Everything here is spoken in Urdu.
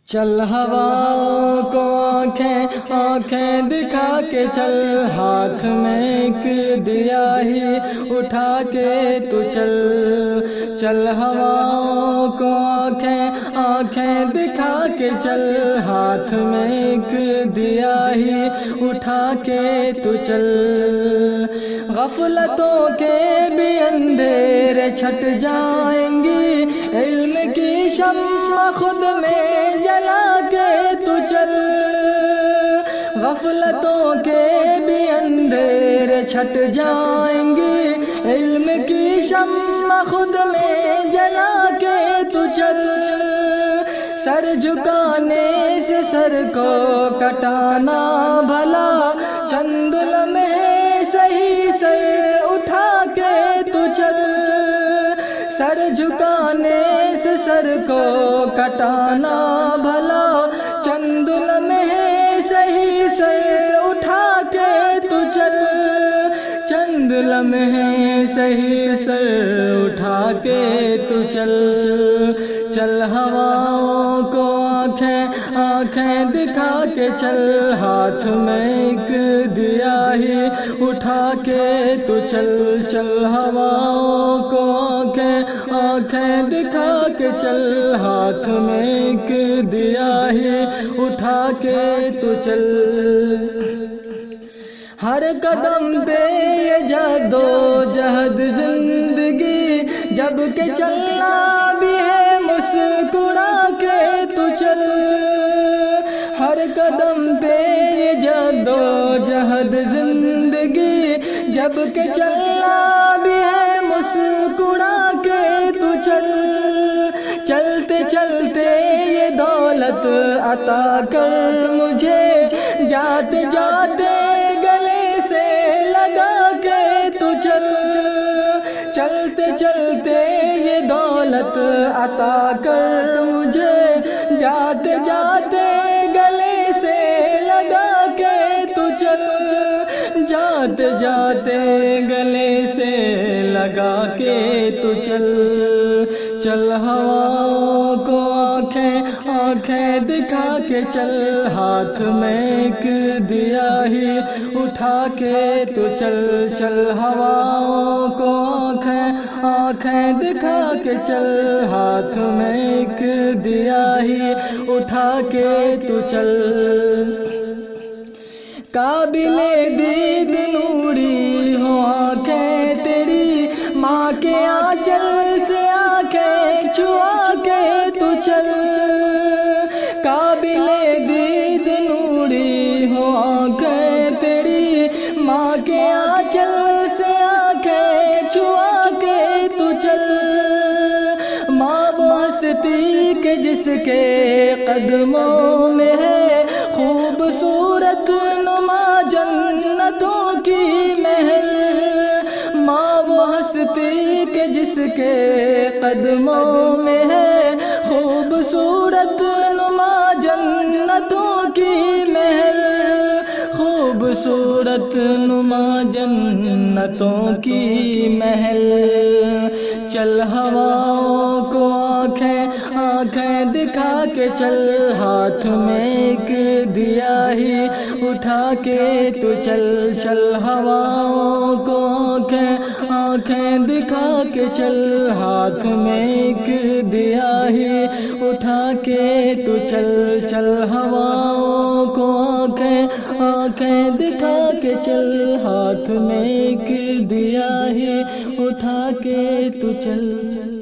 چل ہوا کو آنکھیں دکھا کے چل، ہاتھ میں ایک دیا ہی اٹھا کے تو چل۔ چل ہوا کو آنکھیں دکھا کے چل، ہاتھ میں ایک دیا ہی اٹھا کے تو چل۔ غفلتوں کے بھی اندھیرے چھٹ جائیں گی، علم کی شمع خود میں جلا کے تو چل۔ غفلتوں کے بھی اندھیرے چھٹ جائیں گی، علم کی شمع خود میں جلا کے تو چل۔ سر جھکانے سے سر کو کٹانا بھلا، چند لمحے صحیح سر اٹھا کے تو چل۔ سر جھکانے سے سر کو کٹانا بھلا، چند لمحے صحیح سر اٹھا کے تو چل۔ چند لمحے صحیح سر اٹھا کے تو چل۔ چل ہواؤں کو آنکھیں دکھا کے چل، ہاتھ میں ایک دیا ہی اٹھا کے تو چل۔ چل ہواؤں کو آنکھیں دکھا کے چل، ہاتھ میں ایک دیا ہی اٹھا کے تو چل۔ ہر قدم پہ یہ جدوجہد زندگی، جب کہ چلنا بھی ہے مسکرا کے تو چل۔ ہر قدم پہ یہ جدوجہد زندگی، جب کہ چلنا بھی ہے مسکرا کے تو چل۔ چلتے چلتے یہ دولت عطا کر مجھے، جاتے جاتے گلے سے لگا کے تو چل۔ چلتے چلتے یہ دولت عطا کر مجھے، جاتے جاتے گلے سے لگا کے تو چل۔ جاتے جاتے گلے سے لگا کے تو چل۔ چل ہواؤں کو آنکھیں دکھا کے چل، ہاتھ میں ایک دیا ہی اٹھا کے تو چل۔ چل ہواؤں کو آنکھیں دکھا کے چل، ہاتھ میں ایک دیا ہی اٹھا کے تو چل۔ قابل دید نوری ہو آنکھیں تیری، ماں کے آنچل سے آنکھیں چھوا کے تو چل۔ قابل دید نوری ہو آنکھیں تیری، ماں کے آنچل سے آنکھیں چھوا کے تو چل۔ ماں وہ ہستی کے جس کے قدموں میں ہے خوبصورت نما جنتوں کی محل۔ ماں وہ ہستی کے جس کے قدموں میں ہے خوبصورت نما جنتوں کی محل۔ خوبصورت نما جنتوں کی محل۔ چل ہواؤں کو آنکھیں دکھا کے چل، ہاتھ میں ایک دیا ہی اٹھا کے تو چل۔ چل ہواؤں کو آنکھیں دکھا کے چل، ہاتھ میں ایک دیا ہی اٹھا کے تو چل۔ چل ہواؤں کو آنکھیں دکھا کے چل، ہاتھ میں ایک دیا ہی اٹھا کے تو چل۔